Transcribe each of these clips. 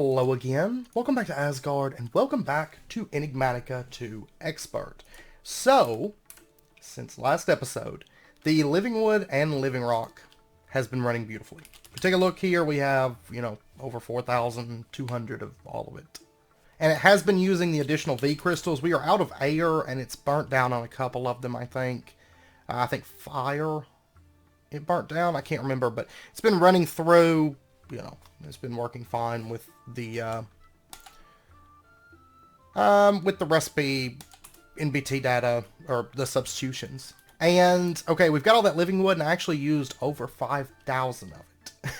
Hello again, welcome back to Asgard, and welcome back to Enigmatica 2 Expert. So, since last episode, the Living Wood and Living Rock has been running beautifully. If you take a look here, we have, over 4,200 of all of it. And it has been using the additional V crystals. We are out of air, and it's burnt down on a couple of them, I think. I think fire, it burnt down, I can't remember, but it's been running through. It's been working fine with the recipe NBT data, or the substitutions. And, okay, we've got all that living wood, and I actually used over 5,000 of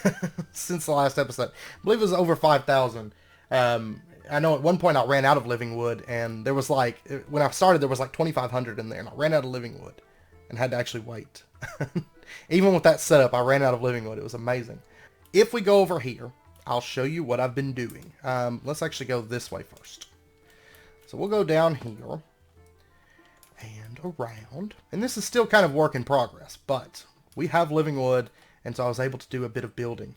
it since the last episode. I believe it was over 5,000. I know at one point I ran out of living wood, and there was like, when I started, there was like 2,500 in there, and I ran out of living wood and had to actually wait. Even with that setup, I ran out of living wood. It was amazing. If we go over here, I'll show you what I've been doing. Let's actually go this way first. So we'll go down here and around. And this is still kind of work in progress, but we have living wood, and so I was able to do a bit of building.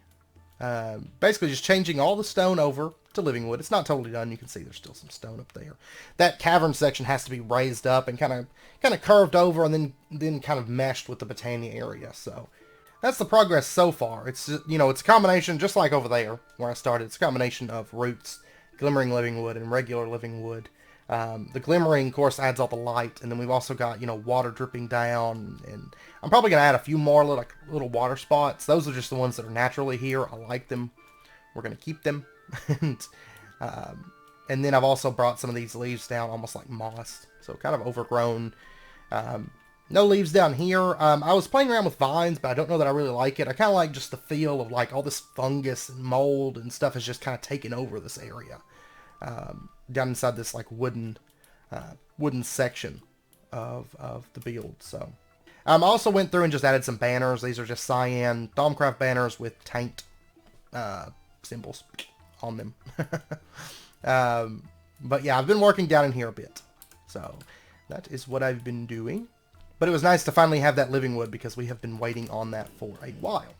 Basically just changing all the stone over to living wood. It's not totally done. You can see there's still some stone up there. That cavern section has to be raised up and kind of curved over, and then kind of meshed with the Botania area. So that's the progress so far. It's, it's a combination, just like over there where I started. It's a combination of roots, glimmering living wood, and regular living wood. The glimmering, of course, adds all the light, and then we've also got, water dripping down, and I'm probably going to add a few more little water spots. Those are just the ones that are naturally here. I like them. We're going to keep them. And then I've also brought some of these leaves down, almost like moss, so kind of overgrown. No leaves down here. I was playing around with vines, but I don't know that I really like it. I kind of like just the feel of like all this fungus and mold and stuff is just kind of taking over this area. Down inside this like wooden section of the build. So I also went through and just added some banners. These are just cyan Thaumcraft banners with taint symbols on them. But yeah, I've been working down in here a bit. So that is what I've been doing. But it was nice to finally have that living wood because we have been waiting on that for a while.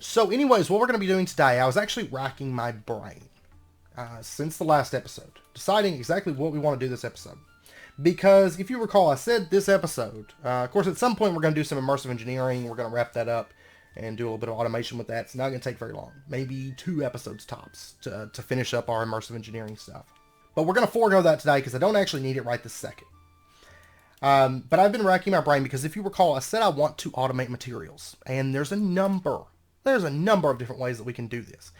So anyways, what we're going to be doing today, I was actually racking my brain since the last episode, deciding exactly what we want to do this episode. Because if you recall, I said this episode, of course at some point we're going to do some immersive engineering, we're going to wrap that up and do a little bit of automation with that. It's not going to take very long, maybe 2 episodes tops to finish up our immersive engineering stuff. But we're going to forego that today because I don't actually need it right this second. But I've been racking my brain because if you recall, I said I want to automate materials, and there's a number of different ways that we can do this.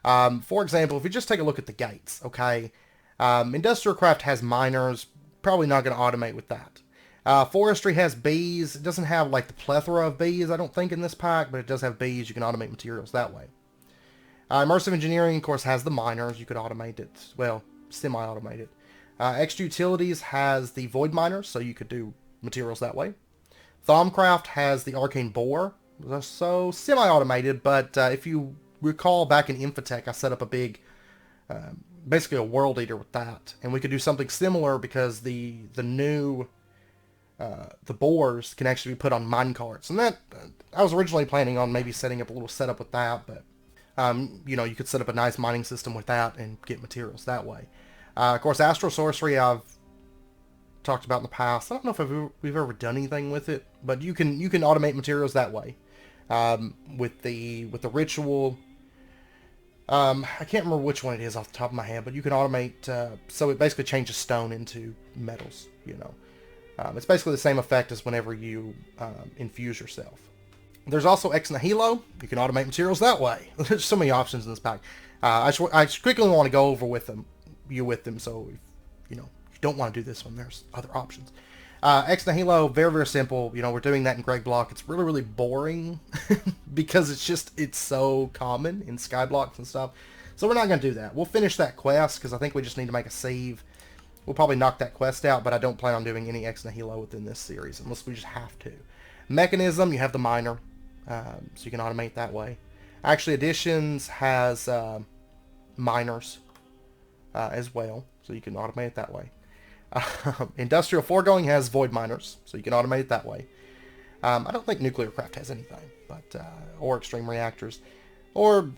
For example, if you just take a look at the gates, okay, Industrial Craft has miners, probably not going to automate with that. Forestry has bees. It doesn't have like the plethora of bees, I don't think, in this pack, but it does have bees. You can automate materials that way. Immersive Engineering, of course, has the miners. You could automate it, well, semi-automate it. Extra Utilities has the Void Miners, so you could do materials that way. Thaumcraft has the Arcane Borer, so semi-automated, but if you recall back in Infotech, I set up a big, basically a World Eater with that, and we could do something similar because the new, the borers can actually be put on mine carts, and that, I was originally planning on maybe setting up a little setup with that, but, you could set up a nice mining system with that and get materials that way. Of course, Astral Sorcery I've talked about in the past. I don't know if we've ever done anything with it, but you can automate materials that way. With the ritual, I can't remember which one it is off the top of my head, but you can automate, so it basically changes stone into metals, It's basically the same effect as whenever you infuse yourself. There's also Ex Nihilo. You can automate materials that way. There's so many options in this pack. I just quickly want to go over with them, so if you don't want to do this one, there's other options. Ex Nihilo, very, very simple. We're doing that in Greg Block. It's really, really boring because it's so common in Skyblocks and stuff. So we're not going to do that. We'll finish that quest because I think we just need to make a save. We'll probably knock that quest out, but I don't plan on doing any Ex Nihilo within this series unless we just have to. Mechanism, you have the miner, so you can automate that way. Actually, Additions has miners as well, so you can automate it that way. Industrial Foregoing has Void Miners, so you can automate it that way. I don't think Nuclear Craft has anything, but or Extreme Reactors. Or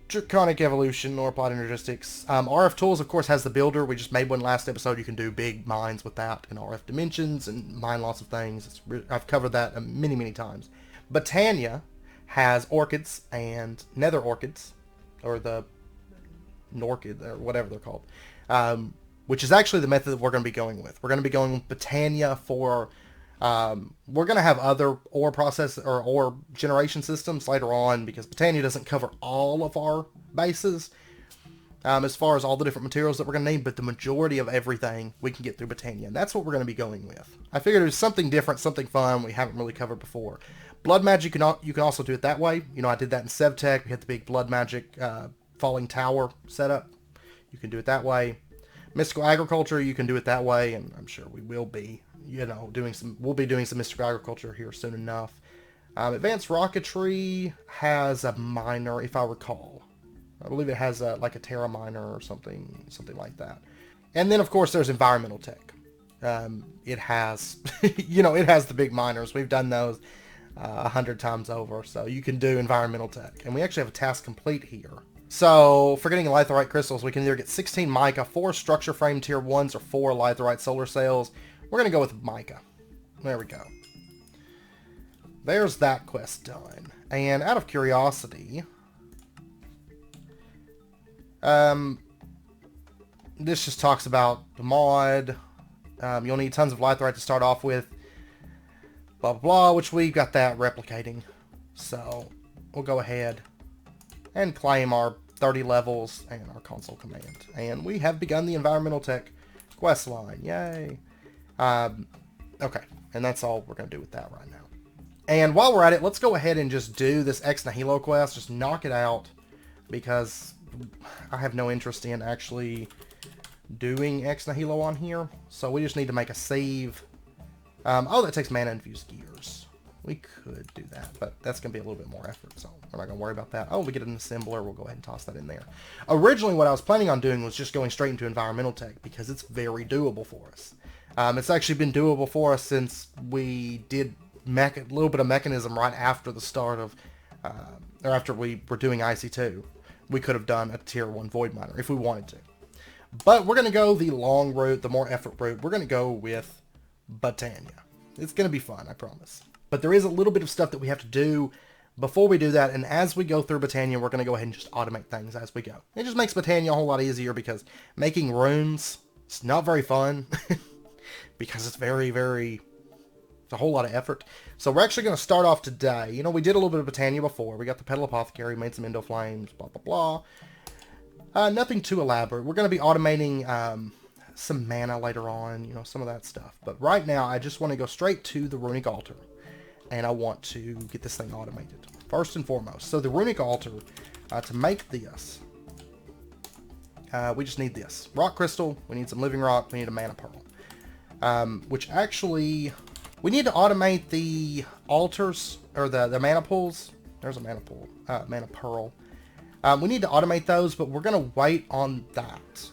Draconic Evolution or Plot Energistics. RF Tools, of course, has the Builder. We just made one last episode. You can do big mines with that in RF Dimensions and mine lots of things. I've covered that many, many times. Botania has Orchids and Nether Orchids, or the Norchid, or whatever they're called, which is actually the method that we're going to be going with. We're going to be going with Botania for... we're going to have other ore process or ore generation systems later on, because Botania doesn't cover all of our bases as far as all the different materials that we're going to need, but the majority of everything we can get through Botania, and that's what we're going to be going with. I figured it was something different, something fun we haven't really covered before. Blood Magic, you can also do it that way. You know, I did that in Sevtech. We had the big Blood Magic Falling Tower setup. You can do it that way. Mystical Agriculture, you can do it that way, and I'm sure we will be, you know, we'll be doing some Mystical Agriculture here soon enough. Advanced Rocketry has a miner, if I recall. I believe it has like a Terra miner or something like that. And then, of course, there's Environmental Tech. It has, you know, it has the big miners. We've done those 100 times over, so you can do Environmental Tech. And we actually have a task complete here. So, for getting litherite crystals, we can either get 16 mica, 4 structure frame tier 1s, or 4 litherite solar cells. We're going to go with mica. There we go. There's that quest done. And out of curiosity, this just talks about the mod. You'll need tons of litherite to start off with. Blah, blah, blah, which we've got that replicating. So, we'll go ahead and claim our 30 levels and our console command. And we have begun the Environmental Tech quest line. Yay! Okay, and that's all we're going to do with that right now. And while we're at it, let's go ahead and just do this Ex Nihilo quest. Just knock it out, because I have no interest in actually doing Ex Nihilo on here. So we just need to make a save. Oh, that takes mana infused gears. We could do that, but that's going to be a little bit more effort, so we're not going to worry about that. Oh, we get an assembler. We'll go ahead and toss that in there. Originally, what I was planning on doing was just going straight into Environmental Tech, because it's very doable for us. It's actually been doable for us since we did a little bit of mechanism right after the start of, or after we were doing IC2. We could have done a tier 1 Void Miner if we wanted to. But we're going to go the long route, the more effort route. We're going to go with Botania. It's going to be fun, I promise. But there is a little bit of stuff that we have to do before we do that, and as we go through Botania, we're going to go ahead and just automate things as we go. It just makes Botania a whole lot easier, because making runes, it's not very fun, because it's it's a whole lot of effort. So we're actually going to start off today. You know, we did a little bit of Botania before. We got the Petal Apothecary, made some Endo Flames, blah, blah, blah. Nothing too elaborate. We're going to be automating some mana later on, you know, some of that stuff. But right now, I just want to go straight to the Runic Altar, and I want to get this thing automated, first and foremost. So the Runic Altar, to make this, we just need this. Rock Crystal, we need some Living Rock, we need a Mana Pearl. Which actually, we need to automate the altars, or the Mana Pools. There's a Mana Pool, Mana Pearl. We need to automate those, but we're going to wait on that.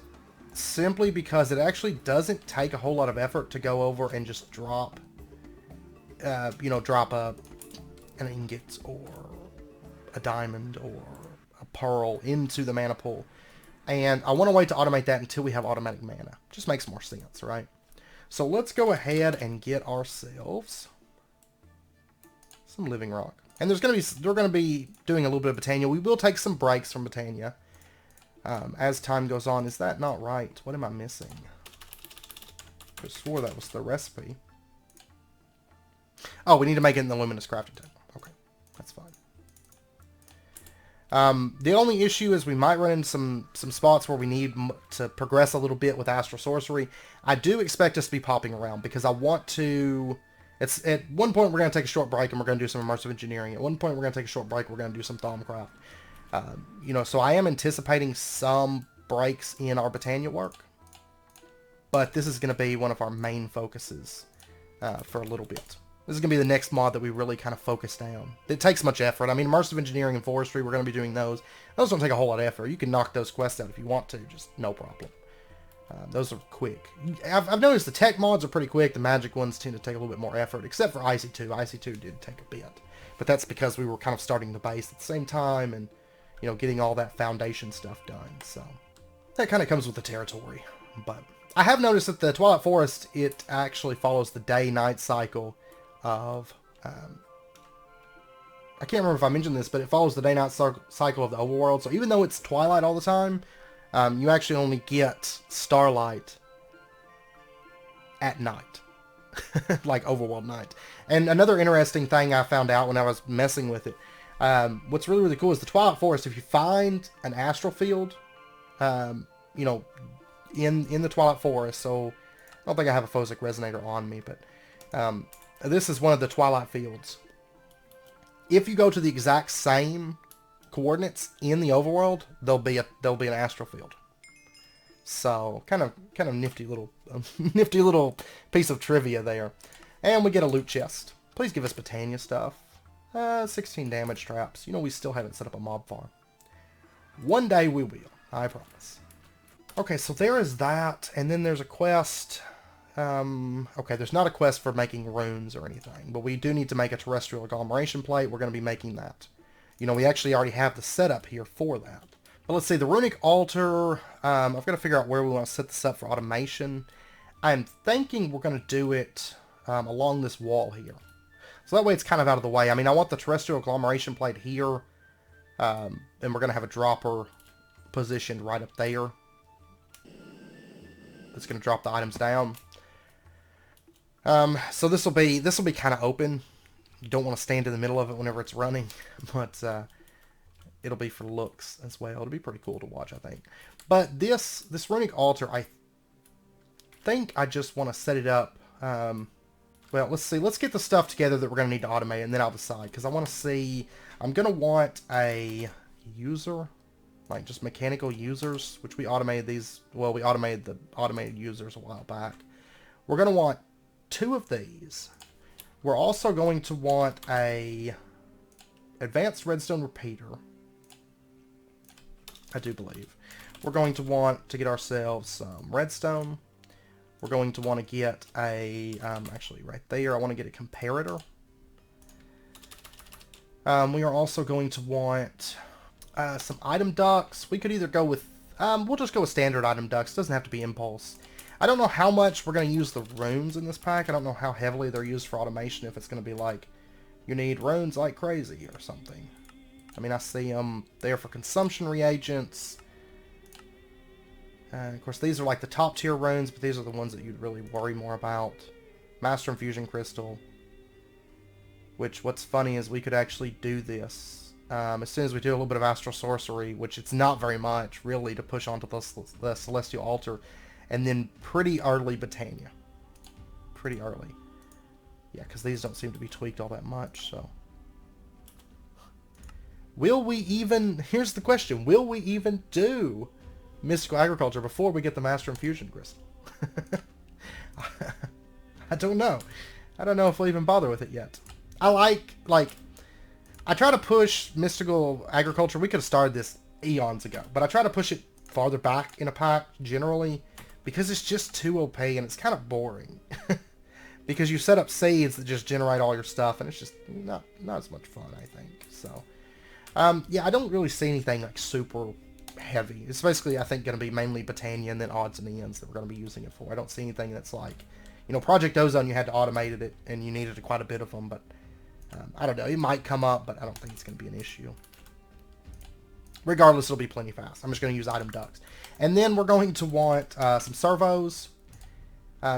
Simply because it actually doesn't take a whole lot of effort to go over and just drop, you know, drop an ingot or a diamond or a pearl into the mana pool. And I want to wait to automate that until we have automatic mana. Just makes more sense, right? So let's go ahead and get ourselves some Living Rock. And we're going to be doing a little bit of Botania. We will take some breaks from Botania as time goes on. Is that not right? What am I missing? I swore that was the recipe. Oh, we need to make it in the Luminous Crafting Table. Okay, that's fine. The only issue is we might run into some spots where we need to progress a little bit with Astral Sorcery. I do expect us to be popping around, because I want to... At one point, we're going to take a short break, and we're going to do some Immersive Engineering. At one point, we're going to take a short break, we're going to do some Thaumcraft. You know, so I am anticipating some breaks in our Botania work. But this is going to be one of our main focuses for a little bit. This is going to be the next mod that we really kind of focus down. It takes much effort. I mean, Immersive Engineering and Forestry, we're going to be doing those. Those don't take a whole lot of effort. You can knock those quests out if you want to, just no problem. Those are quick. I've noticed the tech mods are pretty quick. The magic ones tend to take a little bit more effort, except for IC2. IC2 did take a bit. But that's because we were kind of starting the base at the same time, and you know, getting all that foundation stuff done. So that kind of comes with the territory. But I have noticed that the Twilight Forest, it actually follows the day-night cycle of... I can't remember if I mentioned this, but it follows the day-night cycle of the overworld. So even though it's twilight all the time, you actually only get starlight at night. Like overworld night. And another interesting thing I found out when I was messing with it, what's really, really cool is the Twilight Forest, if you find an astral field, you know, in the Twilight Forest, so I don't think I have a Phosic Resonator on me, but this is one of the Twilight Fields. If you go to the exact same coordinates in the overworld, there'll be an astral field. So kind of nifty little nifty little piece of trivia there. And we get a loot chest. Please give us Botania stuff. 16 damage traps. You know, we still haven't set up a mob farm. One day we will, I promise. Okay, so there is that, and then there's a quest. Okay, there's not a quest for making runes or anything, but we do need to make a terrestrial agglomeration plate. We're going to be making that. You know, we actually already have the setup here for that. But let's see, the runic altar, I've got to figure out where we want to set this up for automation. I'm thinking we're going to do it along this wall here. So that way it's kind of out of the way. I mean, I want the terrestrial agglomeration plate here, and we're going to have a dropper positioned right up there. It's going to drop the items down. So this will be kind of open. You don't want to stand in the middle of it whenever it's running, but it'll be for looks as well. It'll be pretty cool to watch, I think. But this runic altar, I think I just want to set it up. Well, let's see. Let's get the stuff together that we're going to need to automate, and then I'll decide. Because I want to see... I'm going to want a user, like just mechanical users, which we automated these... Well, we automated the automated users a while back. We're going to want 2 of these. We're also going to want a advanced redstone repeater, I do believe. We're going to want to get ourselves some redstone. We're going to want to get a, actually right there, I want to get a comparator. We are also going to want some item ducts. We could either go with, we'll just go with standard item ducts. It doesn't have to be impulse. I don't know how much we're going to use the runes in this pack. I don't know how heavily they're used for automation, if it's going to be like, you need runes like crazy or something. I mean, I see them there for consumption reagents. Of course, these are like the top tier runes, but these are the ones that you'd really worry more about. Master Infusion Crystal. Which, what's funny is we could actually do this. As soon as we do a little bit of Astral Sorcery, which it's not very much, really, to push onto the Celestial Altar. And then pretty early Botania. Pretty early. Yeah, because these don't seem to be tweaked all that much, so... Will we even... Here's the question. Will we even do Mystical Agriculture before we get the Master Infusion Crystal? I don't know. I don't know if we'll even bother with it yet. I I try to push Mystical Agriculture. We could have started this eons ago, but I try to push it farther back in a pack, generally, because it's just too OP and it's kind of boring. Because you set up seeds that just generate all your stuff, and it's just not as much fun, I think. So... yeah, I don't really see anything like super heavy. It's basically, I think, going to be mainly Botania and then odds and ends that we're going to be using it for. I don't see anything that's like, you know, Project Ozone, you had to automate it and you needed quite a bit of them, but I don't know. It might come up, but I don't think it's going to be an issue. Regardless, it'll be plenty fast. I'm just going to use item ducts. And then we're going to want some servos.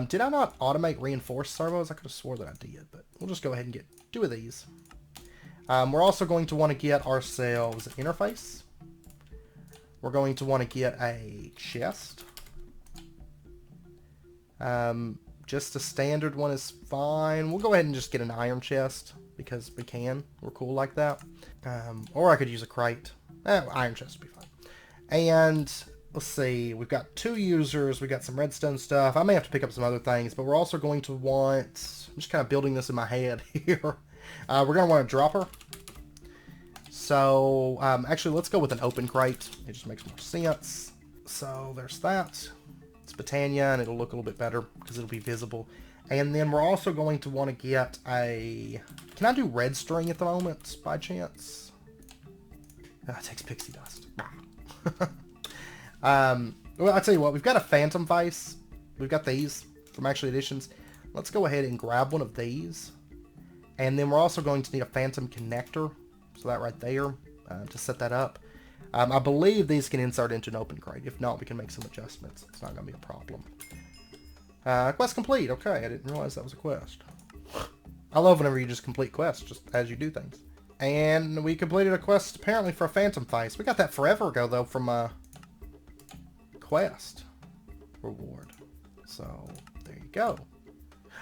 Did I not automate reinforced servos? I could have swore that I did, but we'll just go ahead and get 2 of these. We're also going to want to get ourselves an interface. We're going to want to get a chest. Just a standard one is fine. We'll go ahead and just get an iron chest because we can. We're cool like that. Or I could use a crate. Iron chest would be fine. And let's see. We've got 2 users. We've got some redstone stuff. I may have to pick up some other things, but we're also going to want... I'm just kind of building this in my head here. We're going to want a dropper. So, actually, let's go with an open crate. It just makes more sense. So, there's that. It's Botania, and it'll look a little bit better because it'll be visible. And then we're also going to want to get a... Can I do red string at the moment, by chance? it takes pixie dust. Well, I'll tell you what. We've got a phantom vase. We've got these from Actually Editions. Let's go ahead and grab one of these. And then we're also going to need a phantom connector. So that right there, to set that up. I believe these can insert into an open crate. If not, we can make some adjustments. It's not going to be a problem. Quest complete. Okay, I didn't realize that was a quest. I love whenever you just complete quests, just as you do things. And we completed a quest, apparently, for a phantom face. We got that forever ago, though, from a quest reward. So, there you go.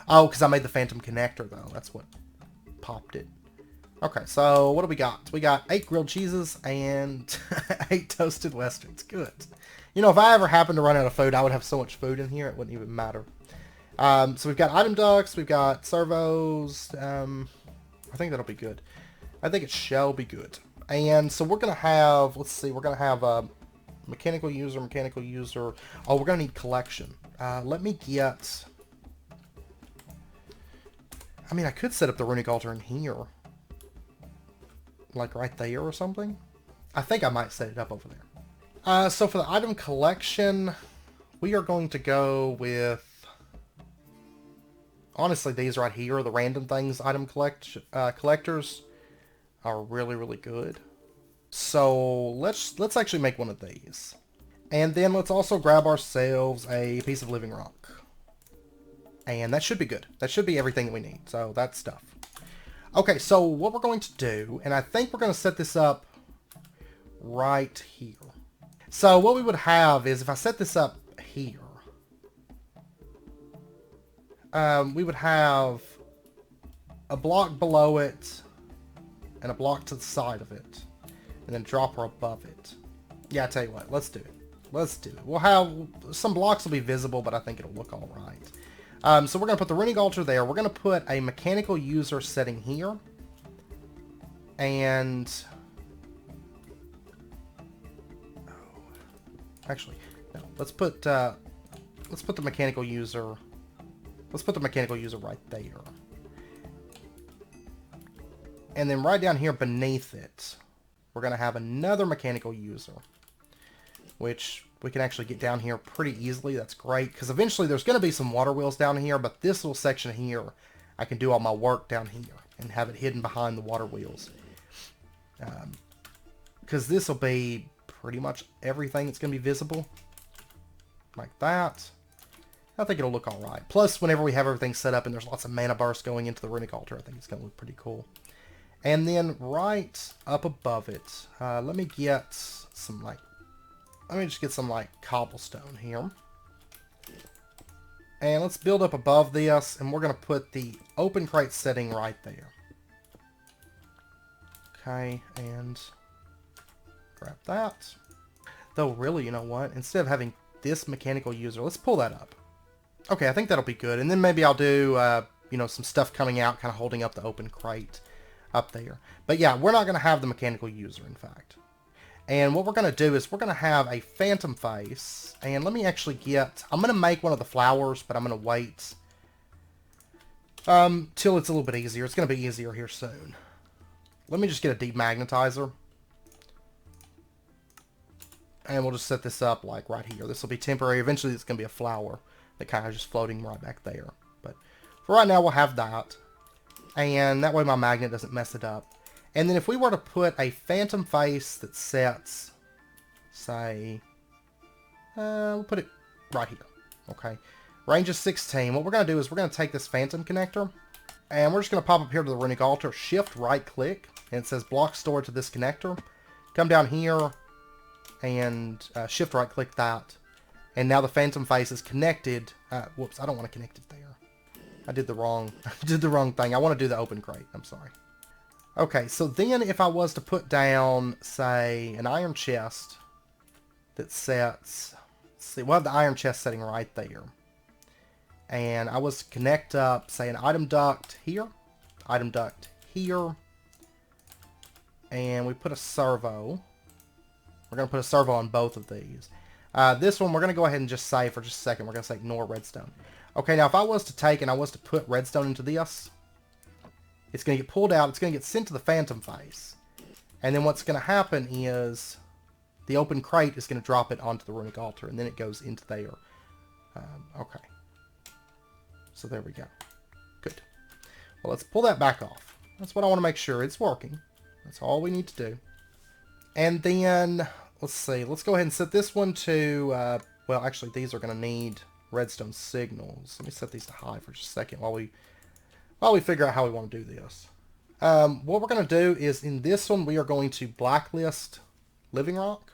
Oh, because I made the phantom connector, though. That's what popped it. Okay, so what do we got? We got 8 grilled cheeses and 8 toasted westerns. Good. You know, if I ever happened to run out of food, I would have so much food in here, it wouldn't even matter. So we've got item ducts, we've got servos. I think that'll be good. I think it shall be good. And so we're going to have, let's see, we're going to have a mechanical user. Oh, we're going to need collection. Let me get... I mean, I could set up the runic altar in here. Like right there or something. I think I might set it up over there. So for the item collection, we are going to go with... Honestly, these right here, the random things item collectors are really, really good. So let's actually make one of these. And then let's also grab ourselves a piece of living rock. And that should be good. That should be everything that we need. So that's stuff. Okay, so what we're going to do, and I think we're going to set this up right here. So what we would have is, if I set this up here, we would have a block below it and a block to the side of it, and then a dropper above it. Yeah, I tell you what, let's do it. Let's do it. We'll have, some blocks will be visible, but I think it'll look all right. So we're going to put the runic altar there. We're going to put a mechanical user setting here. And... actually, no. Let's put the mechanical user... Let's put the mechanical user right there. And then right down here beneath it, we're going to have another mechanical user. Which we can actually get down here pretty easily. That's great, because eventually there's going to be some water wheels down here, but this little section here, I can do all my work down here and have it hidden behind the water wheels. Because this will be pretty much everything that's going to be visible. Like that. I think it'll look alright. Plus, whenever we have everything set up and there's lots of mana bursts going into the runic altar, I think it's going to look pretty cool. And then right up above it, let me get some, like, let me just get some, like, cobblestone here. And let's build up above this, and we're going to put the open crate setting right there. Okay, and grab that. Though, really, you know what? Instead of having this mechanical user, let's pull that up. Okay, I think that'll be good. And then maybe I'll do, you know, some stuff coming out, kind of holding up the open crate up there. But yeah, we're not going to have the mechanical user, in fact. And what we're going to do is we're going to have a phantom face. And let me actually get... I'm going to make one of the flowers, but I'm going to wait till it's a little bit easier. It's going to be easier here soon. Let me just get a demagnetizer. And we'll just set this up like right here. This will be temporary. Eventually it's going to be a flower that kind of just floating right back there. But for right now we'll have that. And that way my magnet doesn't mess it up. And then if we were to put a phantom face that sets, say, we'll put it right here, okay? Range is 16. What we're going to do is we're going to take this phantom connector, and we're just going to pop up here to the runic altar, shift right click, and it says block stored to this connector. Come down here, and shift right click that. And now the phantom face is connected. Whoops, I don't want to connect it there. I did the wrong thing. I want to do the open crate. I'm sorry. Okay, so then if I was to put down, say, an iron chest that sets... Let's see, we'll have the iron chest setting right there. And I was to connect up, say, an item duct here, and we put a servo. We're going to put a servo on both of these. This one, we're going to go ahead and just say for just a second, we're going to say ignore redstone. Okay, now if I was to take and I was to put redstone into this, it's going to get pulled out, it's going to get sent to the phantom face. And then what's going to happen is the open crate is going to drop it onto the runic altar, and then it goes into there. Okay. So there we go. Good. Well, let's pull that back off. That's what I want to make sure it's working. That's all we need to do. And then, let's see. Let's go ahead and set this one to, well, actually, these are going to need redstone signals. Let me set these to high for just a second while we figure out how we want to do this. What we're going to do is, in this one, we are going to blacklist living rock.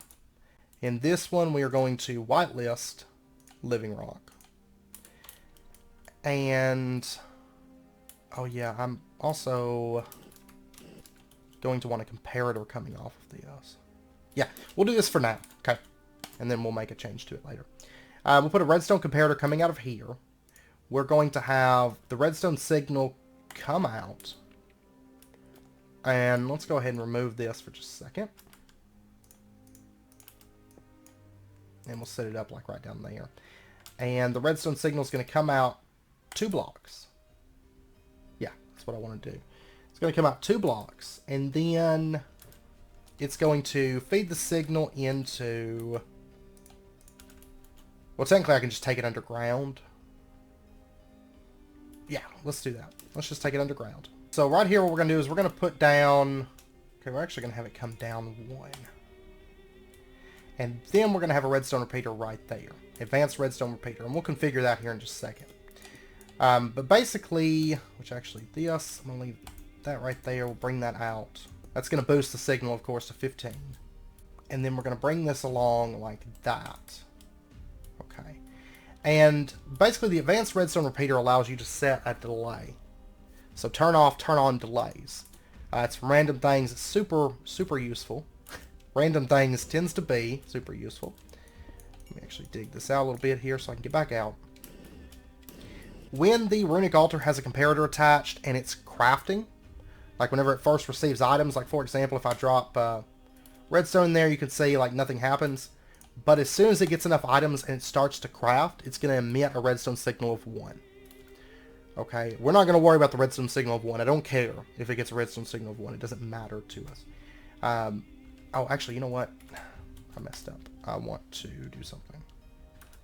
In this one, we are going to whitelist living rock. And, oh yeah, I'm also going to want a comparator coming off of this. Yeah, we'll do this for now, okay? And then we'll make a change to it later. We'll put a redstone comparator coming out of here. We're going to have the redstone signal come out. And let's go ahead and remove this for just a second. And we'll set it up like right down there. And the redstone signal is going to come out 2 blocks. Yeah, that's what I want to do. It's going to come out 2 blocks. And then it's going to feed the signal into... Well, technically I can just take it underground. Yeah, let's do that. Let's just take it underground. So right here what we're going to do is we're going to put down... Okay, we're actually going to have it come down 1. And then we're going to have a redstone repeater right there. Advanced redstone repeater. And we'll configure that here in just a second. But basically, which actually this, I'm going to leave that right there. We'll bring that out. That's going to boost the signal, of course, to 15. And then we're going to bring this along like that. Okay. And basically the advanced redstone repeater allows you to set a delay. So turn off, turn on delays. It's from random things. It's super, super useful. Random things tends to be super useful. Let me actually dig this out a little bit here so I can get back out. When the runic altar has a comparator attached and it's crafting, like whenever it first receives items, like for example, if I drop redstone there, you can see like nothing happens. But as soon as it gets enough items and it starts to craft, it's going to emit a redstone signal of 1. Okay, we're not going to worry about the redstone signal of 1. I don't care if it gets a redstone signal of 1. It doesn't matter to us. Oh, actually, you know what? I messed up. I want to do something.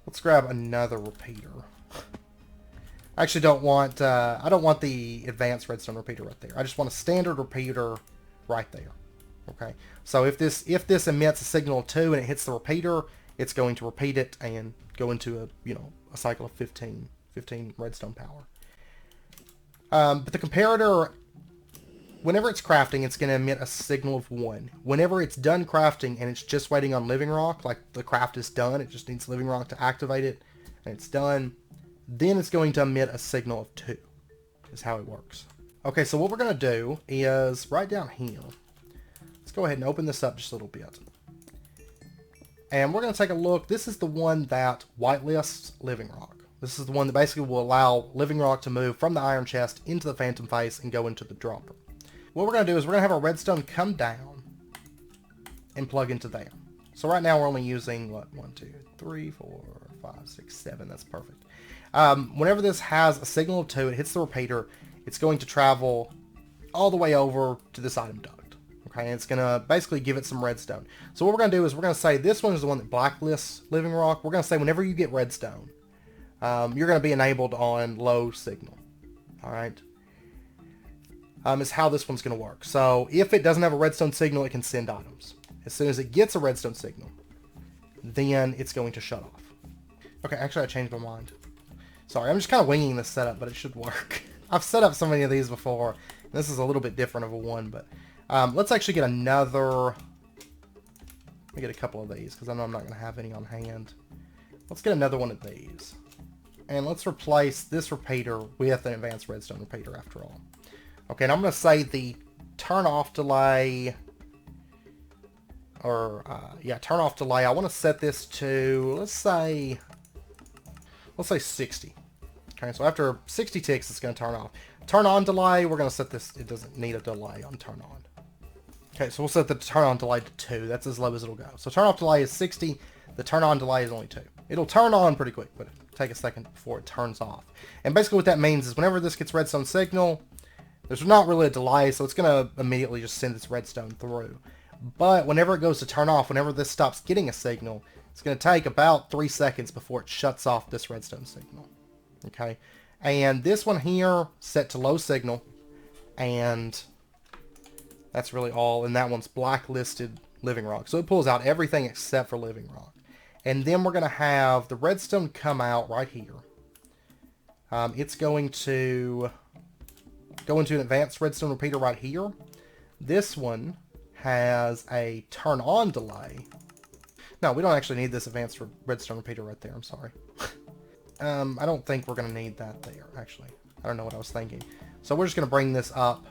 Let's grab another repeater. I actually don't want, I don't want the advanced redstone repeater right there. I just want a standard repeater right there. Okay, so if this emits a signal of 2 and it hits the repeater, it's going to repeat it and go into a, you know, a cycle of 15 redstone power. But the comparator, whenever it's crafting, it's going to emit a signal of 1. Whenever it's done crafting and it's just waiting on living rock, like the craft is done, it just needs living rock to activate it, and it's done, then it's going to emit a signal of 2, is how it works. Okay, so what we're going to do is, right down here, let's go ahead and open this up just a little bit. And we're going to take a look. This is the one that whitelists living rock. This is the one that basically will allow living rock to move from the iron chest into the phantom face and go into the dropper. What we're going to do is we're going to have our redstone come down and plug into there. So right now we're only using, what, 1, 2, 3, 4, 5, 6, 7. That's perfect. Whenever this has a signal of 2, it hits the repeater, it's going to travel all the way over to this item duct. Okay, and it's going to basically give it some redstone. So what we're going to do is we're going to say this one is the one that blacklists living rock. We're going to say whenever you get redstone, you're going to be enabled on low signal. Alright. Is how this one's going to work. So if it doesn't have a redstone signal, it can send items. As soon as it gets a redstone signal, then it's going to shut off. Okay, actually I changed my mind. Sorry, I'm just kind of winging this setup, but it should work. I've set up so many of these before. This is a little bit different of a one, but let's actually get another... Let me get a couple of these, because I know I'm not going to have any on hand. Let's get another one of these. And let's replace this repeater with an advanced redstone repeater after all. Okay, and I'm going to say the turn off delay, or, yeah, turn off delay. I want to set this to, let's say 60. Okay, so after 60 ticks, it's going to turn off. Turn on delay, we're going to set this, it doesn't need a delay on turn on. Okay, so we'll set the turn on delay to 2. That's as low as it'll go. So turn off delay is 60. The turn on delay is only 2. It'll turn on pretty quick, but it'll take a second before it turns off. And basically what that means is whenever this gets redstone signal, there's not really a delay, so it's going to immediately just send its redstone through. But whenever it goes to turn off, whenever this stops getting a signal, it's going to take about 3 seconds before it shuts off this redstone signal. Okay, and this one here set to low signal, and that's really all. And that one's blacklisted living rock, so it pulls out everything except for living rock. And then we're going to have the redstone come out right here. It's going to go into an advanced redstone repeater right here. This one has a turn on delay. No, we don't actually need this advanced redstone repeater right there. I'm sorry. I don't think we're going to need that there, actually. I don't know what I was thinking. So we're just going to bring this up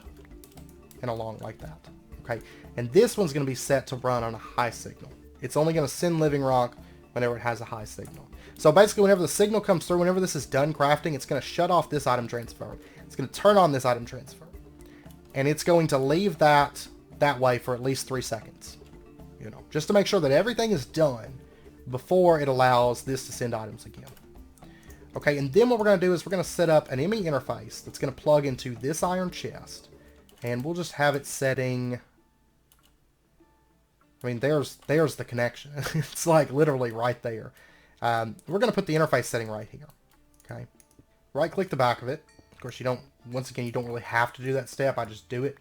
and along like that. Okay, and this one's going to be set to run on a high signal. It's only going to send living rock whenever it has a high signal. So basically, whenever the signal comes through, whenever this is done crafting, it's going to shut off this item transfer. It's going to turn on this item transfer. And it's going to leave that way for at least 3 seconds. You know, just to make sure that everything is done before it allows this to send items again. Okay, and then what we're going to do is we're going to set up an ME interface that's going to plug into this iron chest. And we'll just have it setting... I mean, there's the connection. It's like literally right there. We're going to put the interface setting right here. Okay. Right click the back of it. Of course, you don't, once again, you don't really have to do that step. I just do it.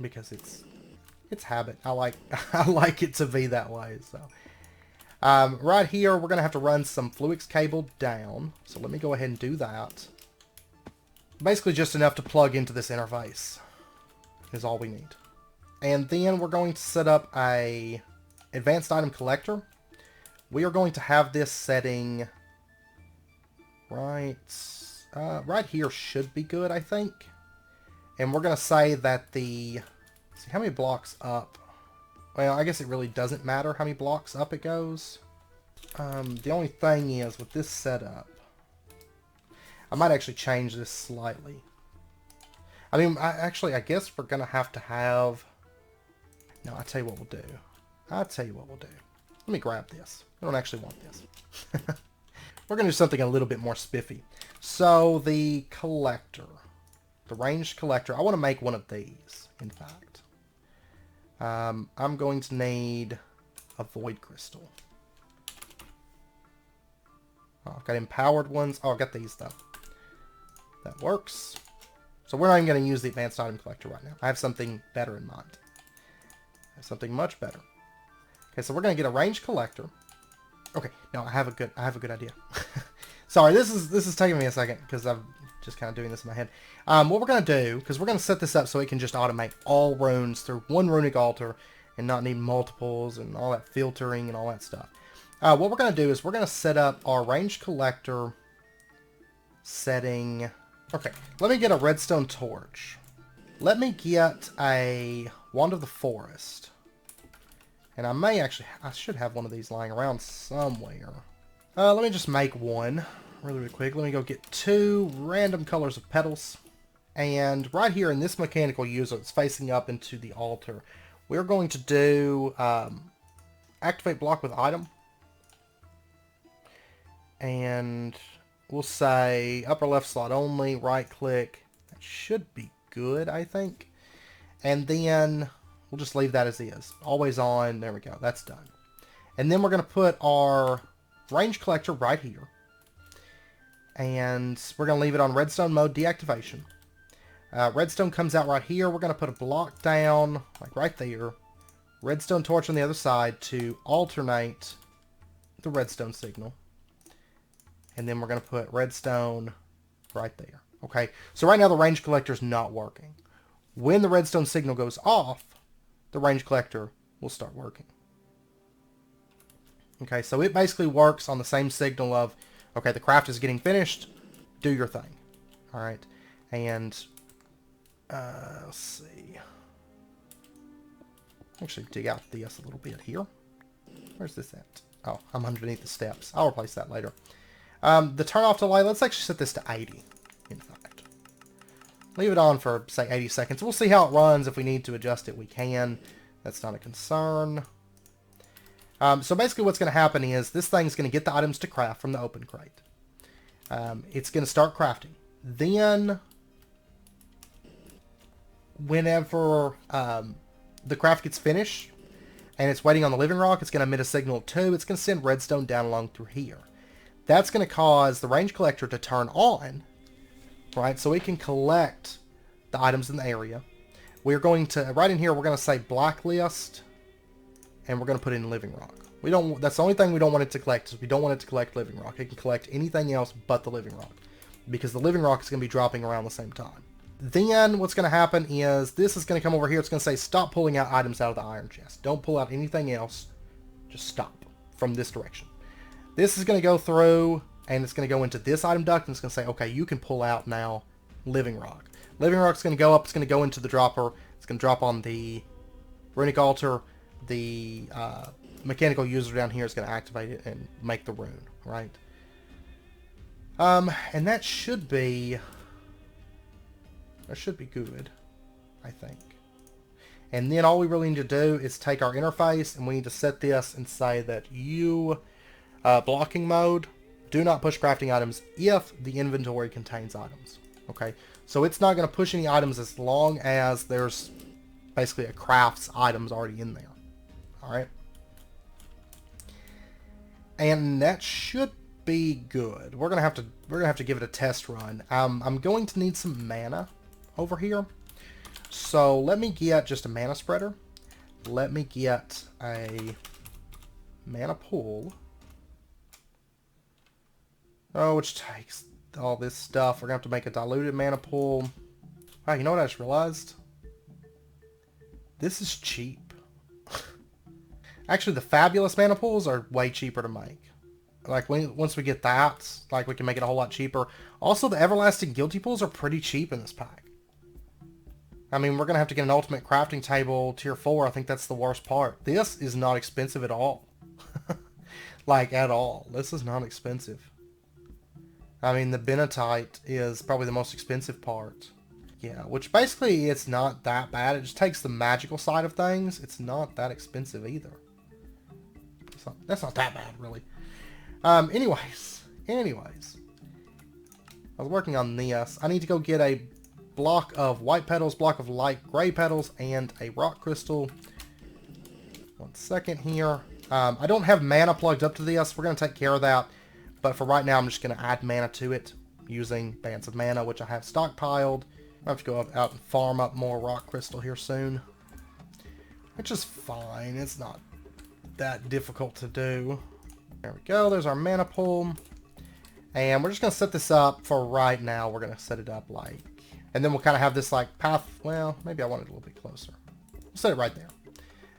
Because it's habit. I like it to be that way. So, right here, we're going to have to run some Fluix cable down. So let me go ahead and do that. Basically just enough to plug into this interface is all we need. And then we're going to set up a advanced item collector. We are going to have this setting right here should be good, I think. And we're going to say that see how many blocks up. Well, I guess it really doesn't matter how many blocks up it goes. The only thing is with this setup, I might actually change this slightly. I mean, I guess we're going to have... No, I'll tell you what we'll do. Let me grab this. I don't actually want this. We're going to do something a little bit more spiffy. So, the collector. The ranged collector. I want to make one of these, in fact. I'm going to need a void crystal. Oh, I've got empowered ones. Oh, I've got these, though. That works. So we're not even going to use the advanced item collector right now. I have something better in mind. Something much better. Okay, so we're going to get a ranged collector. Okay, no, I have a good idea. Sorry, this is taking me a second because I'm just kind of doing this in my head. What we're going to do, because we're going to set this up so it can just automate all runes through one runic altar and not need multiples and all that filtering and all that stuff. What we're going to do is we're going to set up our ranged collector setting. Okay, let me get a redstone torch. Let me get a wand of the forest. And I should have one of these lying around somewhere. Let me just make one really quick. Let me go get 2 random colors of petals. And right here in this mechanical user, it's facing up into the altar. We're going to do activate block with item. And we'll say upper left slot only, right click. That should be good, I think. And then we'll just leave that as is. Always on. There we go. That's done. And then we're going to put our range collector right here. And we're going to leave it on redstone mode deactivation. Redstone comes out right here. We're going to put a block down, like right there. Redstone torch on the other side to alternate the redstone signal. And then we're going to put redstone right there. Okay, so right now the range collector is not working. When the redstone signal goes off, the range collector will start working. Okay, so it basically works on the same signal of, okay, the craft is getting finished, do your thing. All right, and let's see. Actually, dig out this a little bit here. Where's this at? Oh, I'm underneath the steps. I'll replace that later. The turn off delay, let's actually set this to 80, in fact. Leave it on for, say, 80 seconds. We'll see how it runs. If we need to adjust it, we can. That's not a concern. So basically what's going to happen is this thing's going to get the items to craft from the open crate. It's going to start crafting. Then, whenever the craft gets finished and it's waiting on the living rock, it's going to emit a signal too. It's going to send redstone down along through here. That's going to cause the range collector to turn on, right? So we can collect the items in the area. We're going to, right in here, we're going to say blacklist, and we're going to put in living rock. We don't, that's the only thing we don't want it to collect, is we don't want it to collect living rock. It can collect anything else but the living rock, because the living rock is going to be dropping around the same time. Then what's going to happen is this is going to come over here. It's going to say stop pulling out items out of the iron chest. Don't pull out anything else. Just stop from this direction. This is going to go through and it's going to go into this item duct and it's going to say, okay, you can pull out now living rock. Living rock is going to go up. It's going to go into the dropper. It's going to drop on the runic altar. The mechanical user down here is going to activate it and make the rune, right? And that should be good, I think. And then all we really need to do is take our interface and we need to set this and say that blocking mode, do not push crafting items if the inventory contains items. Okay, so it's not going to push any items as long as there's basically a craft's items already in there. All right, and that should be good. We're gonna have to give it a test run. I'm going to need some mana over here, so let me get just a mana spreader. Let me get a mana pool. Oh, which takes all this stuff. We're gonna have to make a diluted mana pool. Wow, you know what I just realized? This is cheap. Actually, the fabulous mana pools are way cheaper to make. Like, once we get that, like, we can make it a whole lot cheaper. Also, the everlasting guilty pools are pretty cheap in this pack. I mean, we're going to have to get an ultimate crafting table tier 4. I think that's the worst part. This is not expensive at all. Like, at all. This is not expensive. I mean, the benatite is probably the most expensive part. Yeah, which basically it's not that bad. It just takes the magical side of things. It's not that expensive either. That's not that bad, really. Anyways. I was working on this. I need to go get a block of white petals, block of light gray petals, and a rock crystal. 1 second here. I don't have mana plugged up to this. We're going to take care of that. But for right now, I'm just going to add mana to it using bands of mana, which I have stockpiled. I have to go out and farm up more rock crystal here soon. Which is fine. It's not that difficult to do. There we go. There's our mana pool. And we're just going to set this up for right now. We're going to set it up like... And then we'll kind of have this like path... Well, maybe I want it a little bit closer. We'll set it right there.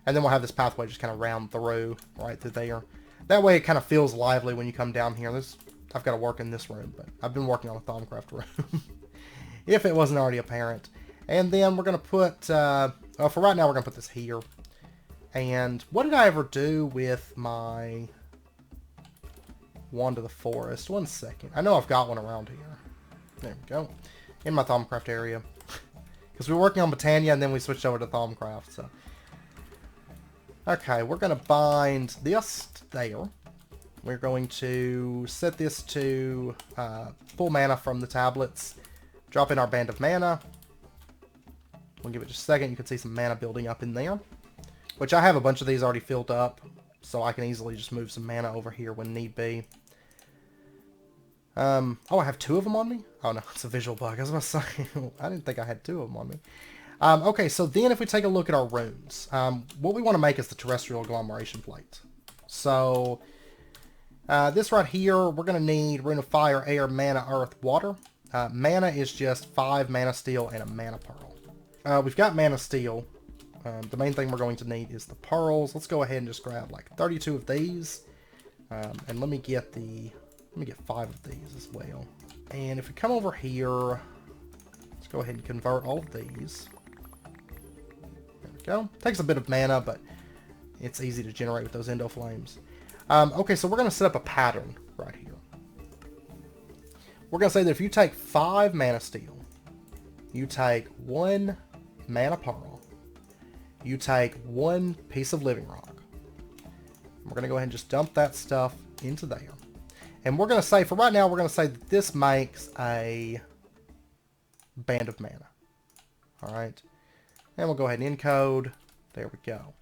And then we'll have this pathway just kind of round through, right through there. That way it kind of feels lively when you come down here. I've got to work in this room, but I've been working on a Thaumcraft room. If it wasn't already apparent. And then we're going to put... well, for right now, we're going to put this here. And what did I ever do with my Wand of the Forest? 1 second. I know I've got one around here. There we go. In my Thaumcraft area. Because we were working on Botania and then we switched over to Thaumcraft. So. Okay, we're going to bind this there. We're going to set this to full mana from the tablets. Drop in our band of mana. We'll give it just a second. You can see some mana building up in there. Which I have a bunch of these already filled up. So I can easily just move some mana over here when need be. Oh, I have 2 of them on me? Oh no, it's a visual bug. I was about to say, I didn't think I had 2 of them on me. Okay, so then if we take a look at our runes, what we want to make is the Terrestrial agglomeration plate. So, this right here, we're going to need Rune of Fire, Air, Mana, Earth, Water. Mana is just 5 Mana Steel and a Mana Pearl. We've got Mana Steel. The main thing we're going to need is the pearls. Let's go ahead and just grab like 32 of these. And let me get 5 of these as well. And if we come over here, let's go ahead and convert all of these. There we go. Takes a bit of mana, but it's easy to generate with those endo flames. Okay, so we're going to set up a pattern right here. We're going to say that if you take 5 Mana Steel, you take 1 Mana Pearl, you take 1 piece of Living Rock. We're going to go ahead and just dump that stuff into there. And we're going to say, for right now, we're going to say that this makes a band of mana. Alright. And we'll go ahead and encode. There we go.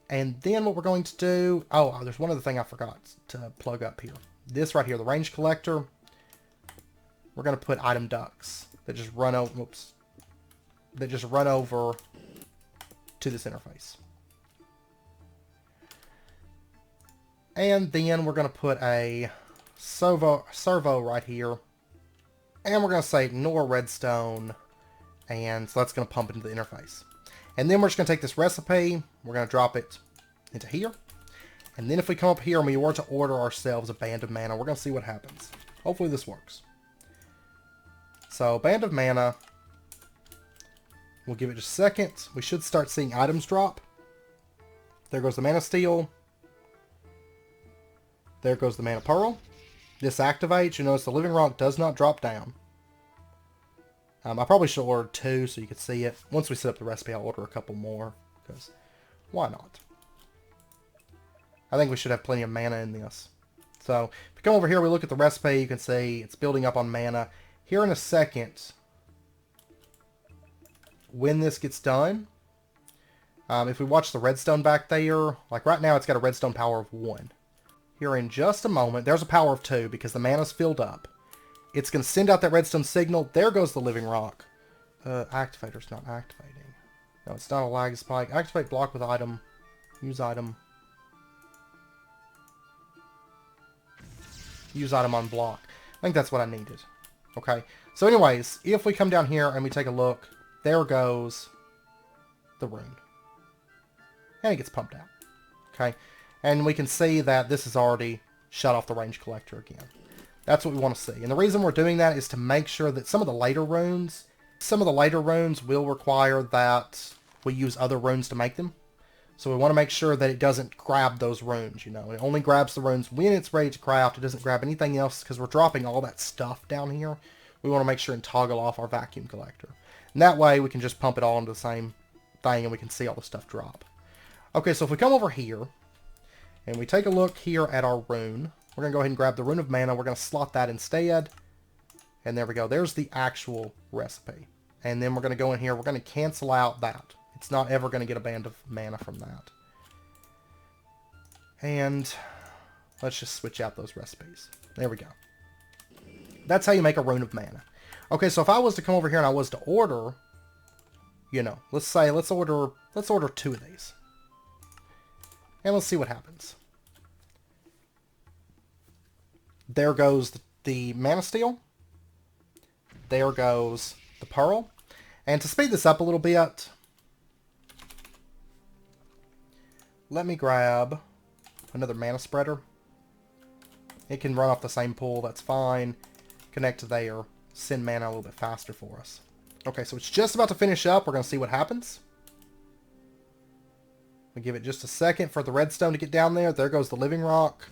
And then what we're going to do... Oh, there's one other thing I forgot to plug up here. This right here, the range collector. We're going to put item ducts that just run over... Whoops. That just run over to this interface. And then we're going to put a servo right here. And we're going to say ignore redstone. And so that's going to pump into the interface. And then we're just going to take this recipe. We're going to drop it into here. And then if we come up here and we were to order ourselves a band of mana, we're going to see what happens. Hopefully this works. So band of mana. We'll give it just a second. We should start seeing items drop. There goes the mana steel. There goes the mana pearl. This activates. You notice the living rock does not drop down. I probably should order 2 so you can see it. Once we set up the recipe, I'll order a couple more. Because why not? I think we should have plenty of mana in this. So if we come over here, we look at the recipe, you can see it's building up on mana. Here in a second, when this gets done, if we watch the redstone back there, like right now it's got a redstone power of 1. Here in just a moment, there's a power of 2 because the mana's filled up. It's going to send out that redstone signal. There goes the living rock. Activator's not activating. No, it's not a lag spike. Activate block with item. Use item. Use item on block. I think that's what I needed. Okay. So anyways, if we come down here and we take a look, there goes the rune. And it gets pumped out. Okay. And we can see that this has already shut off the range collector again. That's what we want to see. And the reason we're doing that is to make sure that some of the later runes will require that we use other runes to make them. So we want to make sure that it doesn't grab those runes, you know. It only grabs the runes when it's ready to craft. It doesn't grab anything else because we're dropping all that stuff down here. We want to make sure and toggle off our vacuum collector. And that way we can just pump it all into the same thing and we can see all the stuff drop. Okay, so if we come over here and we take a look here at our rune, we're going to go ahead and grab the Rune of Mana. We're going to slot that instead. And there we go. There's the actual recipe. And then we're going to go in here. We're going to cancel out that. It's not ever going to get a band of mana from that. And let's just switch out those recipes. There we go. That's how you make a Rune of Mana. Okay, so if I was to come over here and I was to order, you know, let's order 2 of these. And let's see what happens. There goes the mana steel. There goes the pearl. And to speed this up a little bit, let me grab another mana spreader. It can run off the same pool, that's fine. Connect to there, send mana a little bit faster for us. Okay, so it's just about to finish up. We're going to see what happens. We give it just a second for the redstone to get down there. There goes the living rock.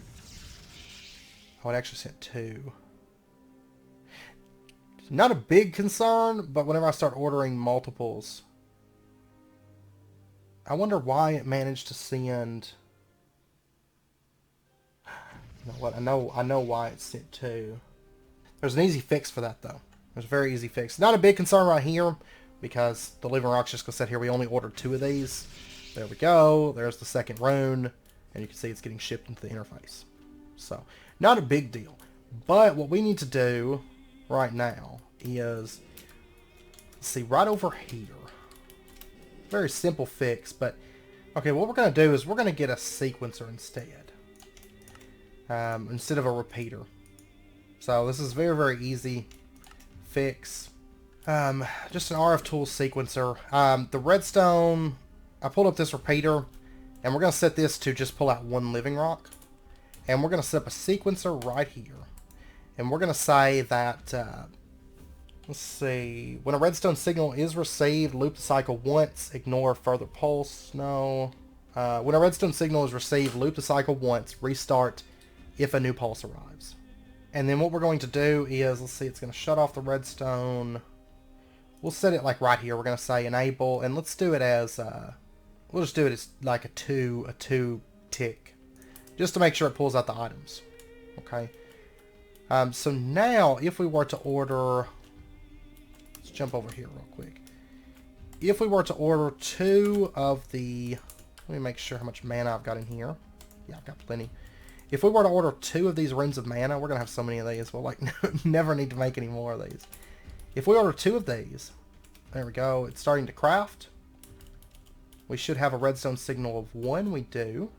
Oh, it actually sent 2. Not a big concern, but whenever I start ordering multiples, I wonder why it managed to send... You know what? I know why it sent 2. There's an easy fix for that, though. There's a very easy fix. Not a big concern right here, because the living rock's just going to sit here. We only ordered 2 of these. There we go. There's the second rune. And you can see it's getting shipped into the interface. So, not a big deal. But what we need to do right now is, let's see, right over here. Very simple fix, but okay, what we're going to do is we're going to get a sequencer instead. Instead of a repeater. So this is very, very easy fix. Just an RF Tools sequencer. The redstone, I pulled up this repeater, and we're going to set this to just pull out 1 living rock. And we're going to set up a sequencer right here. And we're going to say that, let's see, when a redstone signal is received, loop the cycle once, ignore further pulse. No. When a redstone signal is received, loop the cycle once, restart if a new pulse arrives. And then what we're going to do is, let's see, it's going to shut off the redstone. We'll set it like right here. We're going to say enable, and let's do it as, we'll just do it as like a 2 tick, just to make sure it pulls out the items. Okay. So now, if we were to order, let's jump over here real quick. if we were to order 2 of the... Let me make sure how much mana I've got in here. Yeah, I've got plenty. If we were to order 2 of these runes of mana, we're going to have so many of these. We'll like never need to make any more of these. If we order 2 of these, there we go. It's starting to craft. We should have a redstone signal of 1. We do.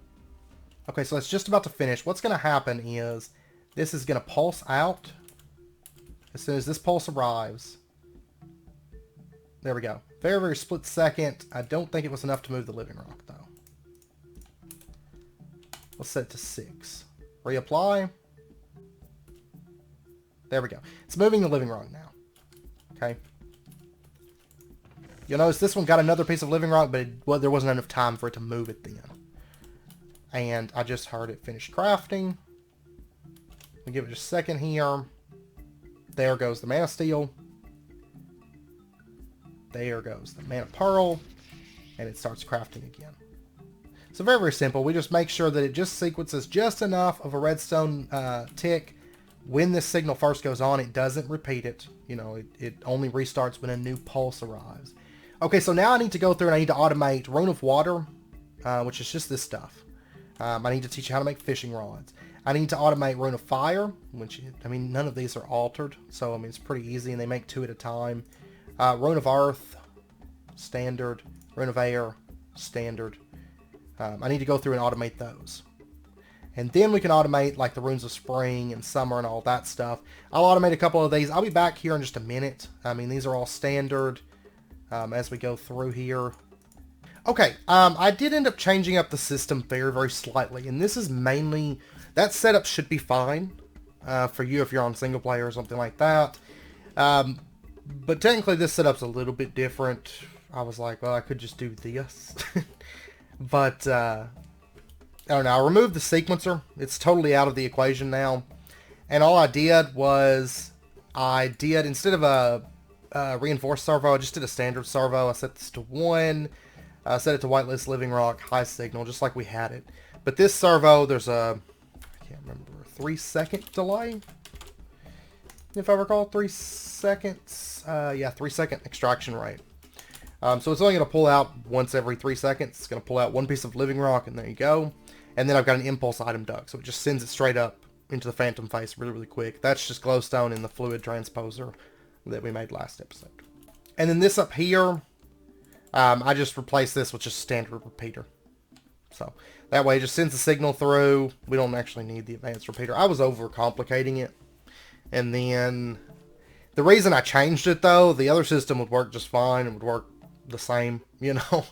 Okay, so it's just about to finish. What's going to happen is this is going to pulse out as soon as this pulse arrives. There we go. Very, very split second. I don't think it was enough to move the living rock, though. Let's set it to 6. Reapply. There we go. It's moving the living rock now. Okay. You'll notice this one got another piece of living rock, but there wasn't enough time for it to move it then. And I just heard it finish crafting. We'll give it just a second here. There goes the mana steel. There goes the mana pearl. And it starts crafting again. So very, very simple. We just make sure that it just sequences just enough of a redstone tick. When this signal first goes on, it doesn't repeat it. You know, it only restarts when a new pulse arrives. Okay, so now I need to go through and I need to automate Rune of Water, which is just this stuff. I need to teach you how to make fishing rods. I need to automate Rune of Fire, which, I mean, none of these are altered. So, I mean, it's pretty easy, and they make 2 at a time. Rune of Earth, standard. Rune of Air, standard. I need to go through and automate those. And then we can automate like the runes of spring and summer and all that stuff. I'll automate a couple of these. I'll be back here in just a minute. I mean, these are all standard as we go through here. Okay, I did end up changing up the system very, very slightly. And this is mainly... That setup should be fine for you if you're on single player or something like that. But technically this setup's a little bit different. I was like, well, I could just do this. But... I don't know, I removed the sequencer. It's totally out of the equation now. And all I did was, instead of a reinforced servo, I just did a standard servo. I set this to 1. I set it to whitelist, living rock, high signal, just like we had it. But this servo, there's a, I can't remember, 3-second delay? If I recall, 3 seconds. Yeah, 3-second extraction rate. So it's only going to pull out once every 3 seconds. It's going to pull out 1 piece of living rock, and there you go. And then I've got an impulse item duct, so it just sends it straight up into the phantom face really, really quick. That's just glowstone in the fluid transposer that we made last episode. And then this up here, I just replaced this with just standard repeater. So that way it just sends the signal through. We don't actually need the advanced repeater. I was overcomplicating it. And then the reason I changed it, though, the other system would work just fine and would work the same, you know.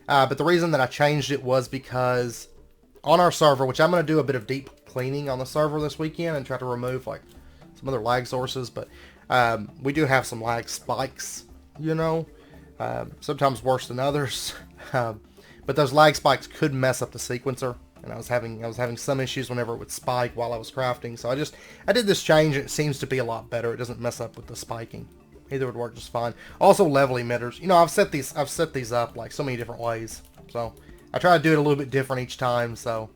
But the reason that I changed it was because on our server, which I'm going to do a bit of deep cleaning on the server this weekend and try to remove like some other lag sources, but we do have some lag spikes, you know, sometimes worse than others. But those lag spikes could mess up the sequencer, and I was having some issues whenever it would spike while I was crafting. So I did this change, and it seems to be a lot better. It doesn't mess up with the spiking. Either would work just fine. Also, level emitters. You know, I've set these up like so many different ways. So I try to do it a little bit different each time, so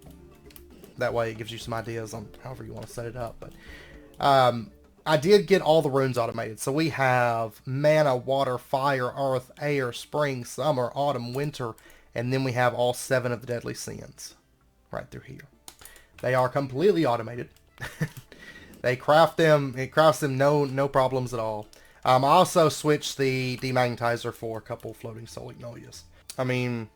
that way it gives you some ideas on however you want to set it up. But I did get all the runes automated. So we have mana, water, fire, earth, air, spring, summer, autumn, winter, and then we have all 7 of the deadly sins right through here. They are completely automated. They craft them. It crafts them no problems at all. I also switched the demagnetizer for a couple floating solignolias. I mean,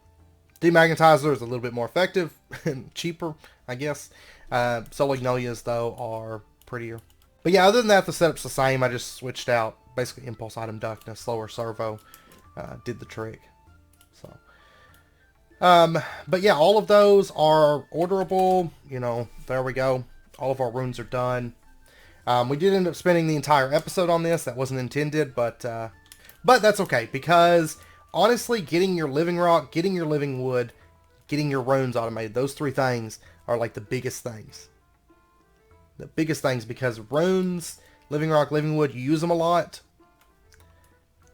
demagnetizer is a little bit more effective and cheaper, I guess. Solignolias, though, are prettier. But yeah, other than that, the setup's the same. I just switched out basically impulse item duct and a slower servo. Did the trick. So, but yeah, all of those are orderable. You know, there we go. All of our runes are done. We did end up spending the entire episode on this. That wasn't intended, but that's okay, because honestly, getting your living rock, getting your living wood, getting your runes automated, those 3 things are like the biggest things. The biggest things, because runes, living rock, living wood, you use them a lot.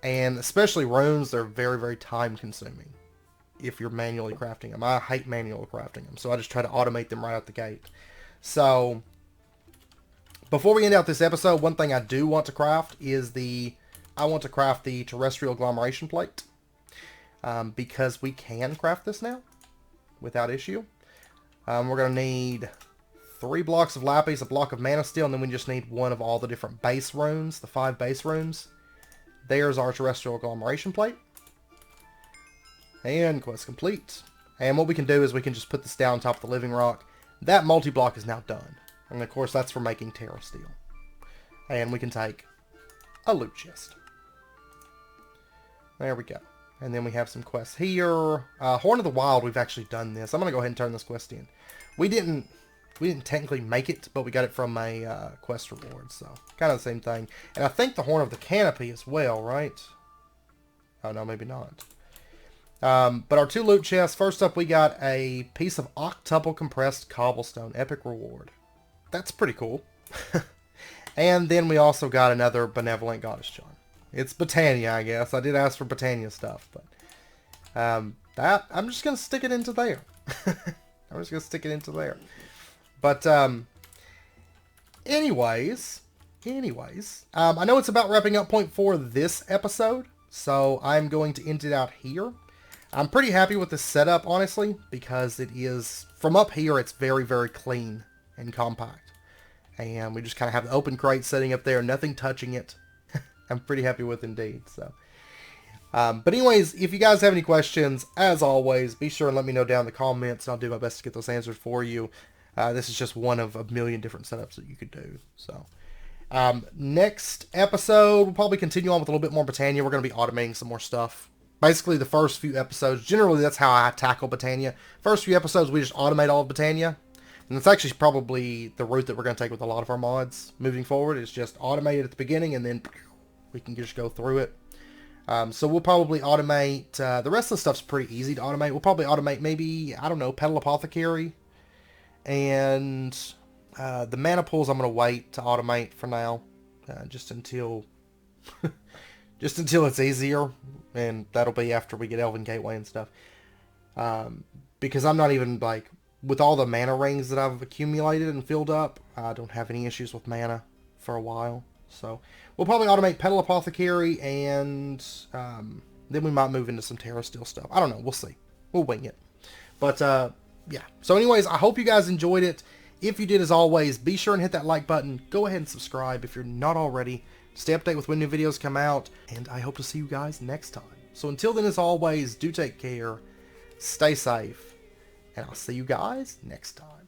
And especially runes, they're very, very time consuming if you're manually crafting them. I hate manual crafting them, so I just try to automate them right out the gate. So before we end out this episode, one thing I do want to craft is I want to craft the terrestrial agglomeration plate. because we can craft this now without issue. We're going to need 3 blocks of lapis, a block of mana steel, and then we just need 1 of all the different base runes, the 5 base runes. There's our terrestrial agglomeration plate. And quest complete. And what we can do is we can just put this down on top of the living rock. That multi-block is now done. And of course that's for making Terrestrial. And we can take a loot chest. There we go. And then we have some quests here. Horn of the Wild, we've actually done this. I'm going to go ahead and turn this quest in. We didn't technically make it, but we got it from a quest reward. So kind of the same thing. And I think the Horn of the Canopy as well, right? Oh no, maybe not. But our 2 loot chests, first up we got a piece of octuple compressed cobblestone, epic reward. That's pretty cool. And then we also got another benevolent goddess charm. It's Botania, I guess. I did ask for Botania stuff, but that I'm just gonna stick it into there. I'm just gonna stick it into there. But anyways, I know it's about wrapping up point for this episode, so I'm going to end it out here. I'm pretty happy with this setup, honestly, because it is, from up here, it's very, very clean and compact. And we just kind of have the open crate sitting up there, nothing touching it. I'm pretty happy with indeed, so. But anyways, if you guys have any questions, as always, be sure and let me know down in the comments, and I'll do my best to get those answered for you. This is just one of a million different setups that you could do, so. Next episode, we'll probably continue on with a little bit more Botania. We're going to be automating some more stuff. Basically, the first few episodes, generally that's how I tackle Botania. First few episodes, we just automate all of Botania. And it's actually probably the route that we're going to take with a lot of our mods moving forward. It's just automate it at the beginning, and then we can just go through it. So we'll probably automate, the rest of the stuff's pretty easy to automate. We'll probably automate maybe, I don't know, Petal Apothecary. And the mana pools I'm going to wait to automate for now. Just until... just until it's easier, and that'll be after we get Elven Gateway and stuff. Because I'm not even, like, with all the mana rings that I've accumulated and filled up, I don't have any issues with mana for a while. So, we'll probably automate Petal Apothecary, and then we might move into some Terrestrial stuff. I don't know, we'll see. We'll wing it. But, yeah. So anyways, I hope you guys enjoyed it. If you did, as always, be sure and hit that like button. Go ahead and subscribe if you're not already. Stay updated with when new videos come out, and I hope to see you guys next time. So until then, as always, do take care, stay safe, and I'll see you guys next time.